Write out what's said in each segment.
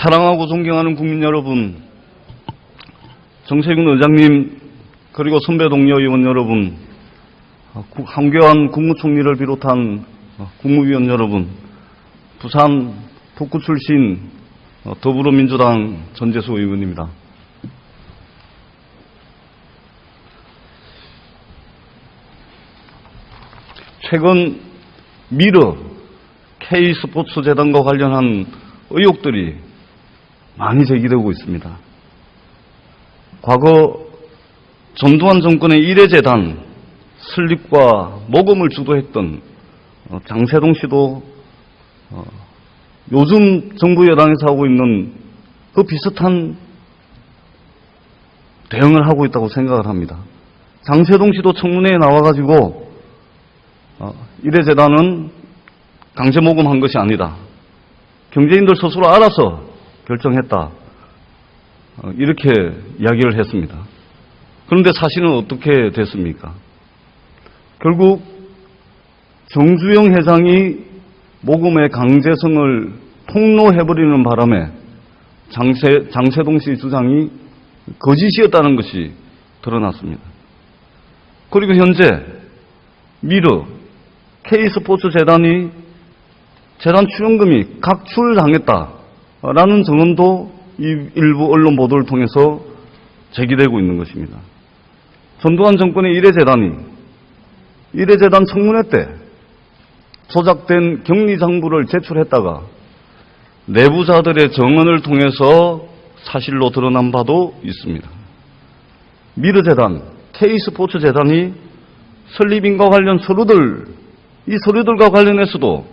사랑하고 존경하는 국민 여러분, 정세균 의장님, 그리고 선배 동료 의원 여러분, 황교안 국무총리를 비롯한 국무위원 여러분, 부산 북구 출신 더불어민주당 전재수 의원입니다. 최근 미르 K스포츠재단과 관련한 의혹들이 많이 제기되고 있습니다. 과거 전두환 정권의 일회재단 설립과 모금을 주도했던 장세동 씨도 요즘 정부 여당에서 하고 있는 그 비슷한 대응을 하고 있다고 생각을 합니다. 장세동 씨도 청문회에 나와가지고 일회재단은 강제 모금한 것이 아니다. 경제인들 스스로 알아서 결정했다. 이렇게 이야기를 했습니다. 그런데 사실은 어떻게 됐습니까? 결국 정주영 회장이 모금의 강제성을 폭로해버리는 바람에 장세동 씨 주장이 거짓이었다는 것이 드러났습니다. 그리고 현재 미르 K스포츠재단이 재단 출연금이 각출당했다라는 증언도 이 일부 언론 보도를 통해서 제기되고 있는 것입니다. 전두환 정권의 일회재단 청문회 때 조작된 격리장부를 제출했다가 내부자들의 증언을 통해서 사실로 드러난 바도 있습니다. 미르재단, K스포츠재단이 설립인과 관련 서류들, 이 서류들과 관련해서도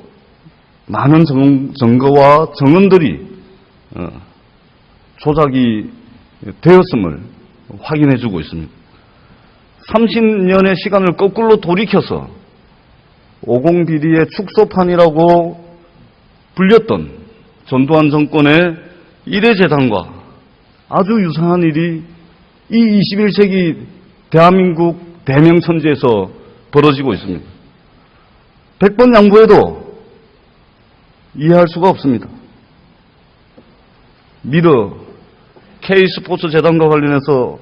많은 증거와 증언들이 조작이 되었음을 확인해주고 있습니다. 30년의 시간을 거꾸로 돌이켜서 50비리의 축소판이라고 불렸던 전두환 정권의 일회재단과 아주 유사한 일이 이 21세기 대한민국 대명천지에서 벌어지고 있습니다. 100번 양보해도 이해할 수가 없습니다. 미르 K스포츠재단과 관련해서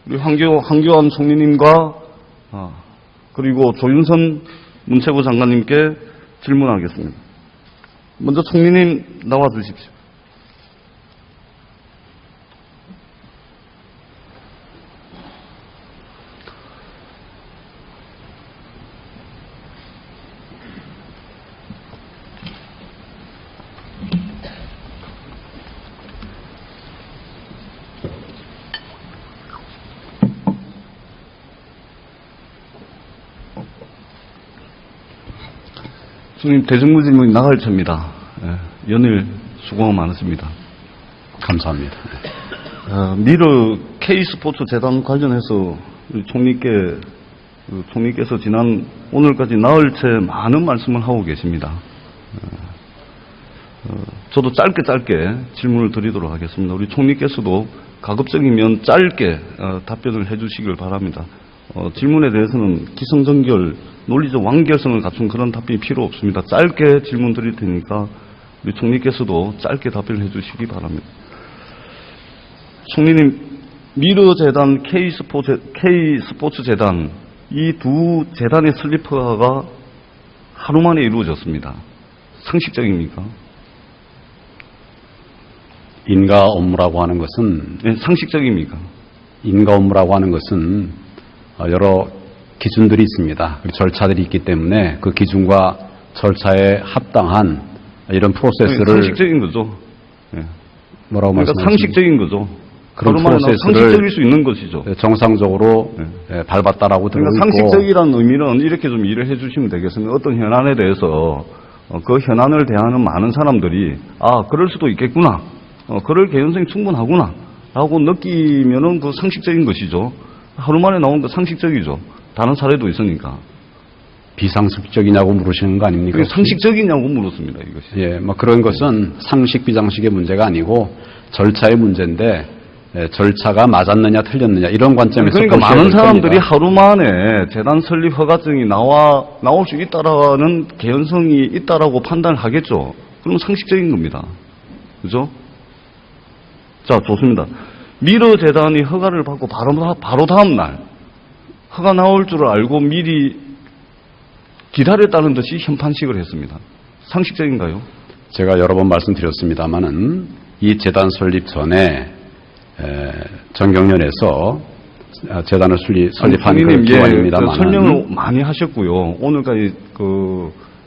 우리 황교안 총리님과 그리고 조윤선 문체부 장관님께 질문하겠습니다. 먼저 총리님 나와 주십시오. 총님, 대정부 질문이 나갈 차입니다. 연일 수고 많으십니다. 감사합니다. 미르 K스포츠재단 관련해서 우리 총리께서 지난 오늘까지 나흘째 많은 말씀을 하고 계십니다. 저도 짧게 질문을 드리도록 하겠습니다. 우리 총리께서도 가급적이면 짧게 답변을 해주시길 바랍니다. 질문에 대해서는 기성정결, 논리적 완결성을 갖춘 그런 답변이 필요 없습니다. 짧게 질문 드릴 테니까 우리 총리께서도 짧게 답변을 해주시기 바랍니다. 총리님, 미르재단, K스포츠재단 이 두 재단의 설립허가가 하루 만에 이루어졌습니다. 상식적입니까? 인가 업무라고 하는 것은 네, 상식적입니까? 인가 업무라고 하는 것은 여러 기준들이 있습니다. 그리고 절차들이 있기 때문에 그 기준과 절차에 합당한 이런 프로세스를 상식적인 거죠. 네. 뭐라고 그러니까 말씀하십니까? 상식적인 거죠. 그런 상식적일 프로세스를 수 있는 것이죠. 정상적으로 밟았다라고 들고 그러니까 있고, 상식적이라는 의미는 이렇게 좀 이해를 해주시면 되겠습니다. 어떤 현안에 대해서 그 현안을 대하는 많은 사람들이 그럴 수도 있겠구나, 그럴 개연성이 충분하구나 라고 느끼면은 그 상식적인 것이죠. 하루 만에 나온 거 상식적이죠. 다른 사례도 있으니까. 비상식적이냐고 물으시는 거 아닙니까? 상식적이냐고 물었습니다, 이것이. 예, 뭐 그런 것은 상식 비상식의 문제가 아니고 절차의 문제인데, 절차가 맞았느냐 틀렸느냐 이런 관점에서 그러니까 많은 사람들이 겁니다. 하루 만에 재단 설립 허가증이 나올 수 있다라는 개연성이 있다라고 판단을 하겠죠. 그러면 상식적인 겁니다. 그죠? 자, 좋습니다. 미르 재단이 허가를 받고 바로 다음 날 허가 나올 줄 알고 미리 기다렸다는 듯이 현판식을 했습니다. 상식적인가요? 제가 여러 번 말씀드렸습니다마는 이 재단 설립 전에 정경련에서 재단을 설립한 그 기관입니다만 설명을 많이 하셨고요. 오늘까지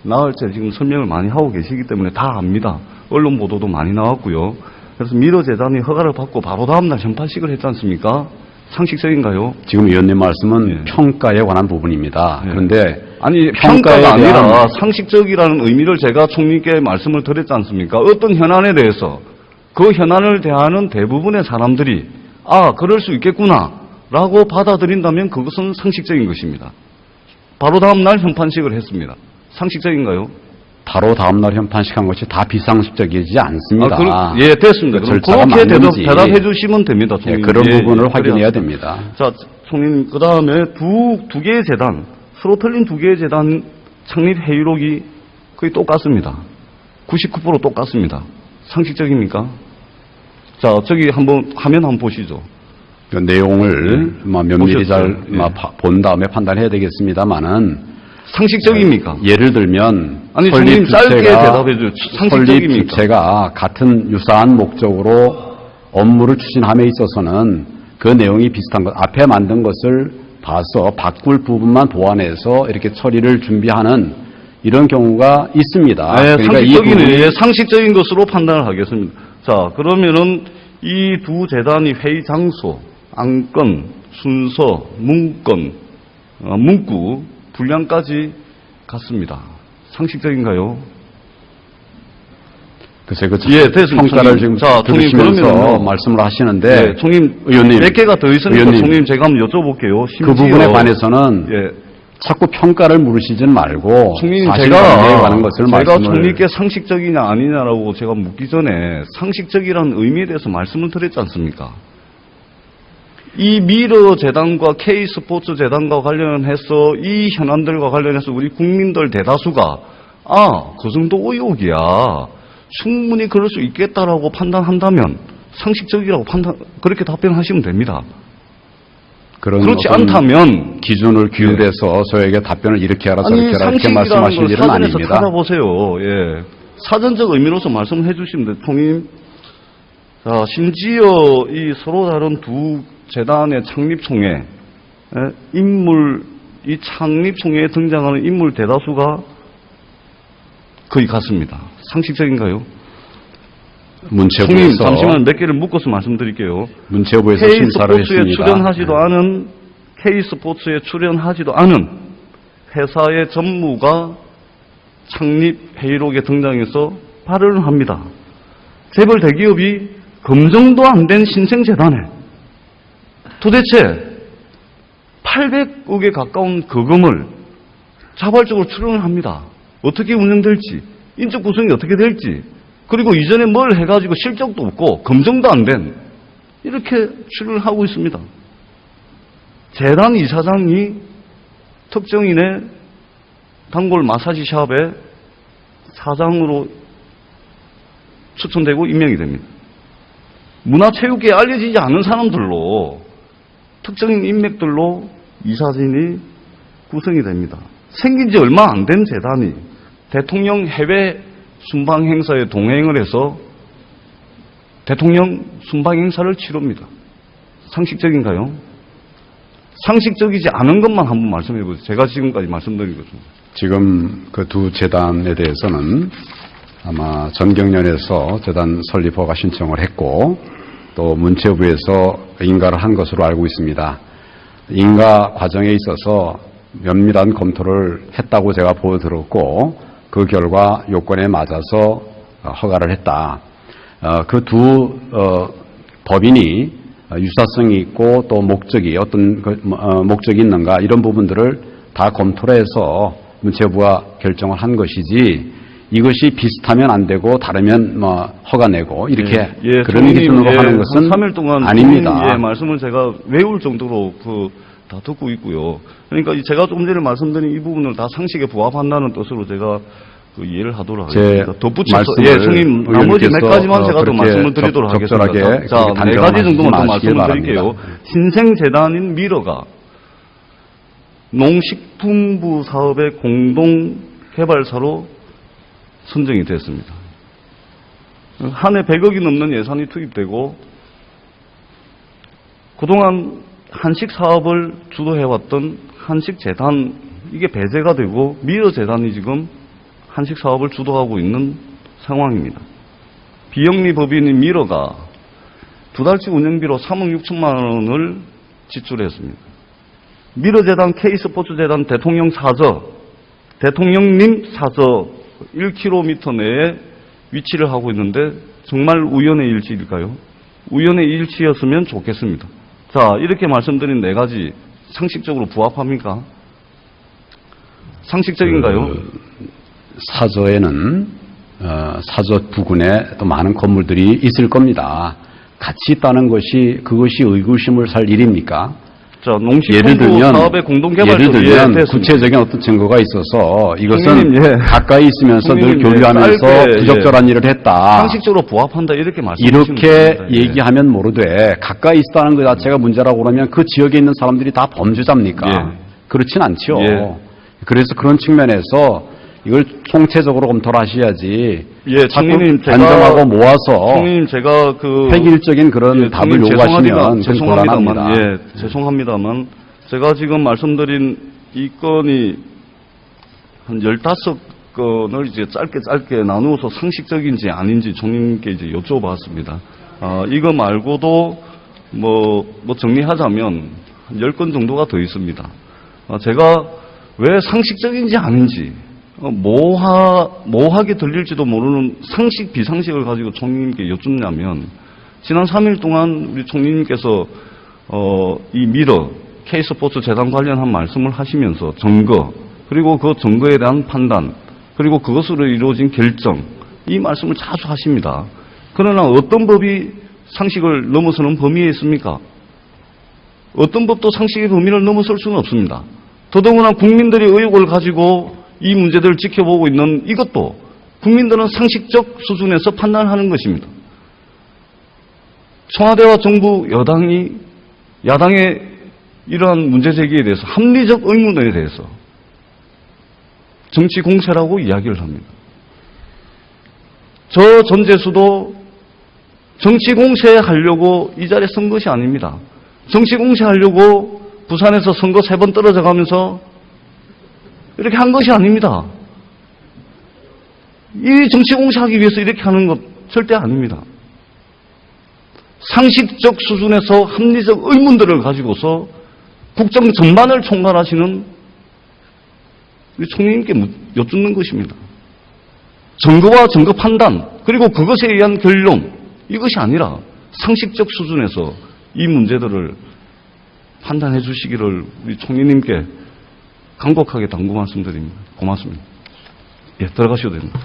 나흘째 지금 설명을 많이 하고 계시기 때문에 다 압니다. 언론 보도도 많이 나왔고요. 그래서 미르 재단이 허가를 받고 바로 다음날 현판식을 했지 않습니까? 상식적인가요? 지금 위원님 말씀은 평가에 관한 부분입니다. 그런데 아니, 평가가 아니라 상식적이라는 의미를 제가 총리께 말씀을 드렸지 않습니까? 어떤 현안에 대해서 그 현안을 대하는 대부분의 사람들이 그럴 수 있겠구나 라고 받아들인다면 그것은 상식적인 것입니다. 바로 다음 날 현판식을 했습니다. 상식적인가요? 바로 다음날 현판식한 것이 다 비상식적이지 않습니다. 예, 됐습니다. 그럼 그렇게 대답해 주시면 됩니다, 총리. 그런 부분을 확인해야 됩니다. 자, 총리님, 그 다음에 두 개의 재단, 서로 틀린 두 개의 재단 창립 회의록이 거의 똑같습니다. 99% 똑같습니다. 상식적입니까? 자, 저기 화면 한번 보시죠. 그 내용을 면밀히 잘 본 다음에 판단해야 되겠습니다만은 상식적입니까? 예를 들면 아니, 총리님 짧게 대답해 주세요. 상식적입니까? 설립 주체가 같은 유사한 목적으로 업무를 추진함에 있어서는 그 내용이 비슷한 것, 앞에 만든 것을 봐서 바꿀 부분만 보완해서 이렇게 처리를 준비하는 이런 경우가 있습니다. 네, 그러니까 상식적인 것으로 판단을 하겠습니다. 자, 그러면은 이 두 재단이 회의 장소, 안건, 순서, 문건, 문구, 분량까지 같습니다. 상식적인가요? 글쎄, 그 됐습니다. 평가를 지금 들으시면서 말씀을 하시는데, 총님, 의원님, 몇 개가 더 있으니까 총님 제가 한번 여쭤볼게요. 그 부분에 관해서는 자꾸 평가를 물으시진 말고 총리님, 제가 총리께 상식적이냐 아니냐라고 제가 묻기 전에 상식적이라는 의미에 대해서 말씀을 드렸지 않습니까? 이 미르 재단과 K스포츠 재단과 관련해서 이 현안들과 관련해서 우리 국민들 대다수가 그 정도 의혹이야, 충분히 그럴 수 있겠다라고 판단한다면 상식적이라고 그렇게 답변하시면 됩니다. 그렇지 않다면 기준을 기울여서 저에게 답변을 이렇게 하라 저렇게 하라 이렇게 말씀하실 일은 아닙니다. 찾아보세요. 예. 사전적 의미로서 말씀해 주시면 돼요, 총님. 자, 심지어 이 서로 다른 두 재단의 창립총회 이 창립총회에 등장하는 인물 대다수가 거의 같습니다. 상식적인가요? 문체부에서 총님, 잠시만 몇 개를 묶어서 말씀드릴게요. 문체부에서 심사를 했습니다. K스포츠에 출연하지도 않은 회사의 전무가 창립 회의록에 등장해서 발언을 합니다. 재벌 대기업이 검증도 안 된 신생재단에 도대체 800억에 가까운 거금을 자발적으로 출연을 합니다. 어떻게 운영될지, 인적 구성이 어떻게 될지, 그리고 이전에 뭘 해가지고 실적도 없고 검증도 안 된 이렇게 출연을 하고 있습니다. 재단 이사장이 특정인의 단골 마사지 샵의 사장으로 추천되고 임명이 됩니다. 문화체육계에 알려지지 않은 사람들로, 특정인 인맥들로 이사진이 구성이 됩니다. 생긴 지 얼마 안 된 재단이 대통령 해외 순방 행사에 동행을 해서 대통령 순방 행사를 치릅니다. 상식적인가요? 상식적이지 않은 것만 한번 말씀해 보세요. 제가 지금까지 말씀드린 거죠. 지금 그 두 재단에 대해서는 아마 전경련에서 재단 설립 허가 신청을 했고 또 문체부에서 인가를 한 것으로 알고 있습니다. 인가 과정에 있어서 면밀한 검토를 했다고 제가 보여 들었고 그 결과 요건에 맞아서 허가를 했다. 그 두 법인이 유사성이 있고 또 목적이 어떤 목적이 있는가 이런 부분들을 다 검토를 해서 문체부가 결정을 한 것이지 이것이 비슷하면 안 되고 다르면 허가 내고 이렇게 그런 기준으로 하는 것은 3일 동안 아닙니다. 말씀을 제가 외울 정도로 다 듣고 있고요. 그러니까 제가 조금 전에 말씀드린 이 부분을 다 상식에 부합한다는 뜻으로 제가 그 이해를 하도록 제 하겠습니다. 덧붙여서 말씀을 예, 총님 나머지 몇 의원님께서, 가지만 제가 더 그렇게 말씀을 드리도록 적절하게 하겠습니다. 자, 그렇게 네 가지 정도만 더 단정하지 말씀을 드릴게요. 바랍니다. 신생재단인 미러가 농식품부 사업의 공동 개발사로 선정이 됐습니다. 한 해 100억이 넘는 예산이 투입되고 그동안 한식 사업을 주도해왔던 한식재단 이게 배제가 되고 미러재단이 지금 한식 사업을 주도하고 있는 상황입니다. 비영리 법인인 미러가 두 달치 운영비로 3억 6천만 원을 지출했습니다. 미러재단 K스포츠재단 대통령 사저, 대통령님 사저 1km 내에 위치를 하고 있는데 정말 우연의 일치일까요? 우연의 일치였으면 좋겠습니다. 자, 이렇게 말씀드린 네 가지 상식적으로 부합합니까? 상식적인가요? 사저에는 사저 부근에 또 많은 건물들이 있을 겁니다. 같이 있다는 것이 그것이 의구심을 살 일입니까? 자, 예를 농식품부 들면 사업의 공동개발서 예를 들면 예, 구체적인 어떤 증거가 있어서 이것은 총리님, 예. 가까이 있으면서 늘 총리님, 예, 교류하면서 짧게, 부적절한 일을 했다. 상식적으로 부합한다 이렇게 말씀하시면 이렇게 됩니다. 예. 얘기하면 모르되 가까이 있다는 것 자체가 문제라고 그러면 그 지역에 있는 사람들이 다 범죄자입니까? 예. 그렇진 않죠. 예. 그래서 그런 측면에서 이걸 총체적으로 검토를 하셔야지. 예, 자꾸 총리님 제가 단정하고 모아서 총리님 제가 그 획일적인 그런 예, 답을 총리님 요구하시면 죄송합니다만 곤란합니다. 예, 죄송합니다만 제가 지금 말씀드린 이 건이 한 15건을 이제 짧게 나누어서 상식적인지 아닌지 총리님께 이제 여쭤봤습니다. 이거 말고도 뭐 정리하자면 한 10건 정도가 더 있습니다. 제가 왜 상식적인지 아닌지 모호하게 들릴지도 모르는 상식 비상식을 가지고 총리님께 여쭙냐면 지난 3일 동안 우리 총리님께서 이 미러 K스포츠 재단 관련한 말씀을 하시면서 증거 그리고 그 증거에 대한 판단 그리고 그것으로 이루어진 결정 이 말씀을 자주 하십니다. 그러나 어떤 법이 상식을 넘어서는 범위에 있습니까? 어떤 법도 상식의 범위를 넘어설 수는 없습니다. 더더구나 국민들의 의혹을 가지고 이 문제들을 지켜보고 있는 이것도 국민들은 상식적 수준에서 판단하는 것입니다. 청와대와 정부 여당이 야당의 이러한 문제 제기에 대해서 합리적 의문에 대해서 정치 공세라고 이야기를 합니다. 저 전재수도 정치 공세하려고 이 자리에 선 것이 아닙니다. 정치 공세하려고 부산에서 선거 3번 떨어져 가면서 이렇게 한 것이 아닙니다. 이 정치 공세하기 위해서 이렇게 하는 것 절대 아닙니다. 상식적 수준에서 합리적 의문들을 가지고서 국정 전반을 총괄하시는 우리 총리님께 여쭙는 것입니다. 증거와 증거 판단 그리고 그것에 의한 결론 이것이 아니라 상식적 수준에서 이 문제들을 판단해 주시기를 우리 총리님께 간곡하게 당부 말씀드립니다. 고맙습니다. 예, 들어가셔도 됩니다.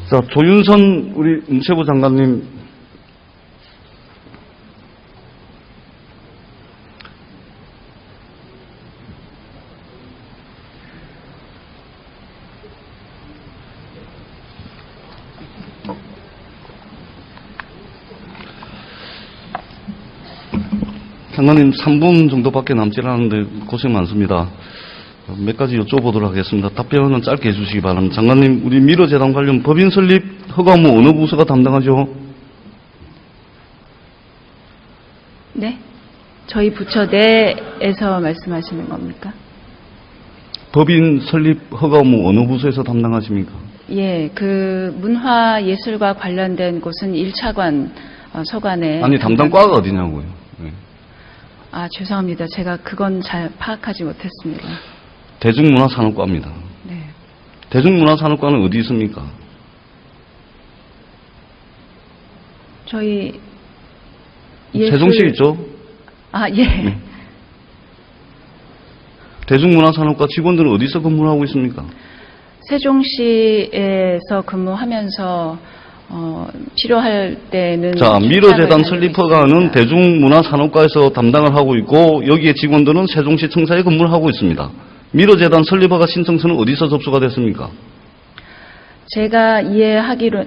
자, 조윤선 우리 문체부 장관님 장관님 3분 정도밖에 남지 않았는데 고생 많습니다. 몇 가지 여쭤보도록 하겠습니다. 답변은 짧게 해주시기 바랍니다. 장관님, 우리 미러재단 관련 법인 설립 허가 업무 어느 부서가 담당하죠? 네? 저희 부처 내에서 말씀하시는 겁니까? 법인 설립 허가 업무 어느 부서에서 담당하십니까? 예, 그 문화예술과 관련된 곳은 1차관 서관에 아니, 담당 과가 어디냐고요? 네. 아, 죄송합니다. 제가 그건 잘 파악하지 못했습니다. 대중문화산업과입니다. 네. 대중문화산업과는 어디 있습니까? 저희 세종시에 있죠? 아, 예. 네. 대중문화산업과 직원들은 어디서 근무를 하고 있습니까? 세종시에서 근무하면서 필요할 때는 자, 출장을 미러재단 다니고 설립 허가는 있습니다. 대중문화산업과에서 담당을 하고 있고 여기에 직원들은 세종시 청사에 근무를 하고 있습니다. 미러재단 설립 허가 신청서는 어디서 접수가 됐습니까? 제가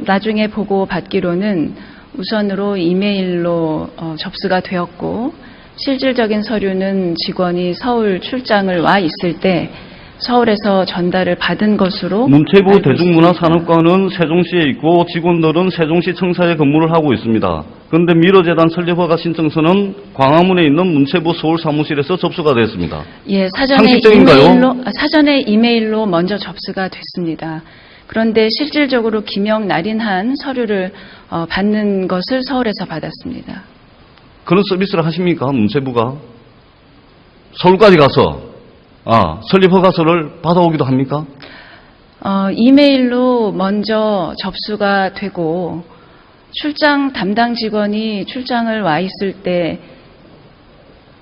나중에 보고 받기로는 우선으로 이메일로 접수가 되었고 실질적인 서류는 직원이 서울 출장을 와 있을 때 서울에서 전달을 받은 것으로 문체부 알고 대중문화산업과는 세종시에 있고 직원들은 세종시 청사에 근무를 하고 있습니다. 그런데 미러재단 설립 허가 신청서는 광화문에 있는 문체부 서울 사무실에서 접수가 됐습니다. 예, 상식적인가요? 사전에 이메일로 먼저 접수가 됐습니다. 그런데 실질적으로 기명 날인한 서류를 받는 것을 서울에서 받았습니다. 그런 서비스를 하십니까? 문체부가? 서울까지 가서 설립 허가서를 받아오기도 합니까? 이메일로 먼저 접수가 되고 출장 담당 직원이 출장을 와 있을 때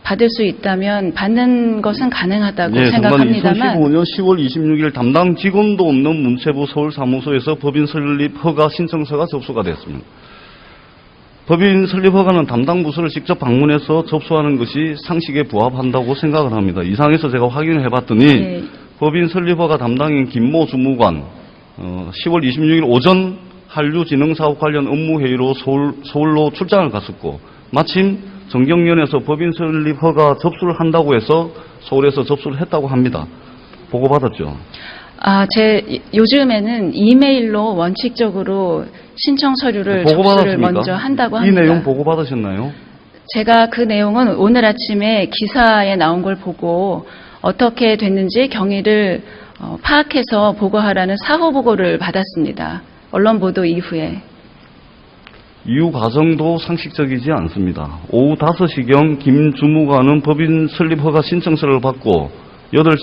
받을 수 있다면 받는 것은 가능하다고 생각합니다만 2015년 10월 26일 담당 직원도 없는 문체부 서울사무소에서 법인 설립 허가 신청서가 접수가 됐습니다. 법인 설립 허가는 담당 부서를 직접 방문해서 접수하는 것이 상식에 부합한다고 생각을 합니다. 이상해서 제가 확인을 해봤더니 네. 법인 설립 허가 담당인 김모 주무관 10월 26일 오전 한류진흥사업 관련 업무회의로 서울로 출장을 갔었고 마침 정경련에서 법인 설립 허가 접수를 한다고 해서 서울에서 접수를 했다고 합니다. 보고받았죠? 요즘에는 이메일로 원칙적으로 신청 서류를 접수를 보고받았습니까? 먼저 한다고 이 합니다. 내용 보고받으셨나요? 제가 그 내용은 오늘 아침에 기사에 나온 걸 보고 어떻게 됐는지 경위를 파악해서 보고하라는 사후 보고를 받았습니다. 언론 보도 이후에. 이후 과정도 상식적이지 않습니다. 오후 5시경 김 주무관은 법인 설립 허가 신청서를 받고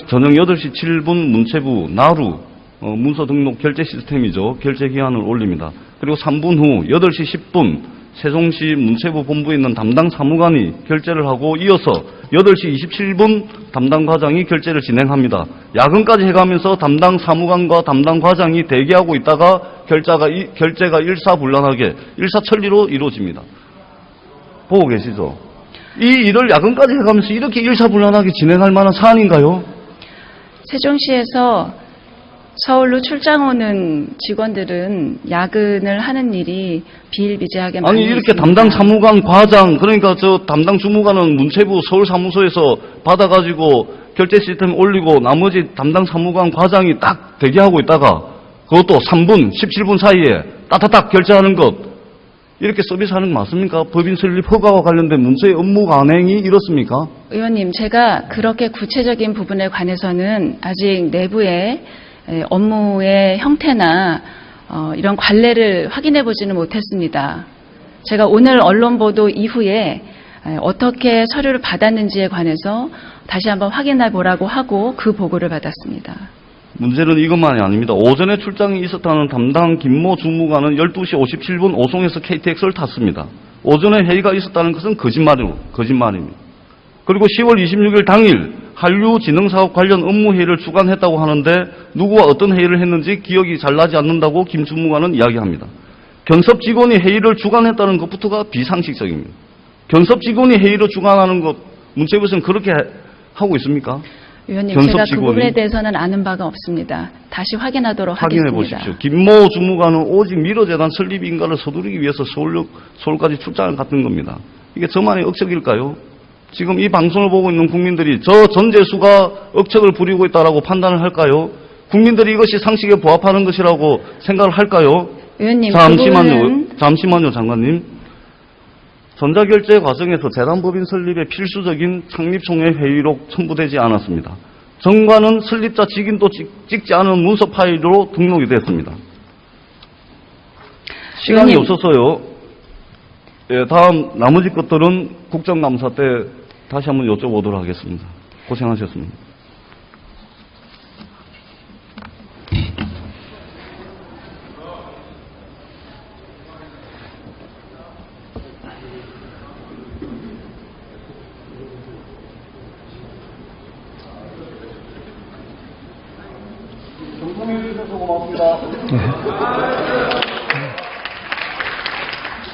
저녁 8시 7분 문체부 나루 문서 등록 결제 시스템이죠. 결제 기한을 올립니다. 그리고 3분 후 8시 10분 세종시 문체부 본부에 있는 담당 사무관이 결제를 하고 이어서 8시 27분 담당 과장이 결제를 진행합니다. 야근까지 해가면서 담당 사무관과 담당 과장이 대기하고 있다가 결제가 일사불란하게 일사천리로 이루어집니다. 보고 계시죠? 이 일을 야근까지 해가면서 이렇게 일사불란하게 진행할 만한 사안인가요? 세종시에서 서울로 출장 오는 직원들은 야근을 하는 일이 비일비재하게 많이 아니 이렇게 있습니다. 담당 사무관 과장 그러니까 저 담당 주무관은 문체부 서울사무소에서 받아가지고 결제 시스템 올리고 나머지 담당 사무관 과장이 딱 대기하고 있다가 그것도 3분 17분 사이에 따따딱 결제하는 것 이렇게 서비스하는 거 맞습니까? 법인 설립 허가와 관련된 문서의 업무 관행이 이렇습니까? 의원님, 제가 그렇게 구체적인 부분에 관해서는 아직 내부의 업무의 형태나 이런 관례를 확인해 보지는 못했습니다. 제가 오늘 언론 보도 이후에 어떻게 서류를 받았는지에 관해서 다시 한번 확인해 보라고 하고 그 보고를 받았습니다. 문제는 이것만이 아닙니다. 오전에 출장이 있었다는 담당 김모 주무관은 12시 57분 오송에서 KTX를 탔습니다. 오전에 회의가 있었다는 것은 거짓말입니다. 그리고 10월 26일 당일 한류진흥사업 관련 업무회의를 주관했다고 하는데 누구와 어떤 회의를 했는지 기억이 잘 나지 않는다고 김 주무관은 이야기합니다. 견섭 직원이 회의를 주관했다는 것부터가 비상식적입니다. 견섭 직원이 회의를 주관하는 것 문체부에서는 그렇게 하고 있습니까? 의원님, 제가 그 부분에 대해서는 아는 바가 없습니다. 다시 확인하도록 확인해 하겠습니다. 보십시오. 김모 주무관은 오직 미러재단 설립 인가를 서두르기 위해서 서울까지 출장을 갔던 겁니다. 이게 저만의 억척일까요? 지금 이 방송을 보고 있는 국민들이 저 전재수가 억척을 부리고 있다라고 판단을 할까요? 국민들이 이것이 상식에 부합하는 것이라고 생각을 할까요? 의원님, 잠시만요, 장관님. 전자결제 과정에서 재단법인 설립에 필수적인 창립총회 회의록 첨부되지 않았습니다. 정관은 설립자 직인도 찍지 않은 문서 파일로 등록이 됐습니다. 시간이 의원님. 없어서요. 예, 다음 나머지 것들은 국정감사 때 다시 한번 여쭤보도록 하겠습니다. 고생하셨습니다. 정성해 주셔서 고맙습니다.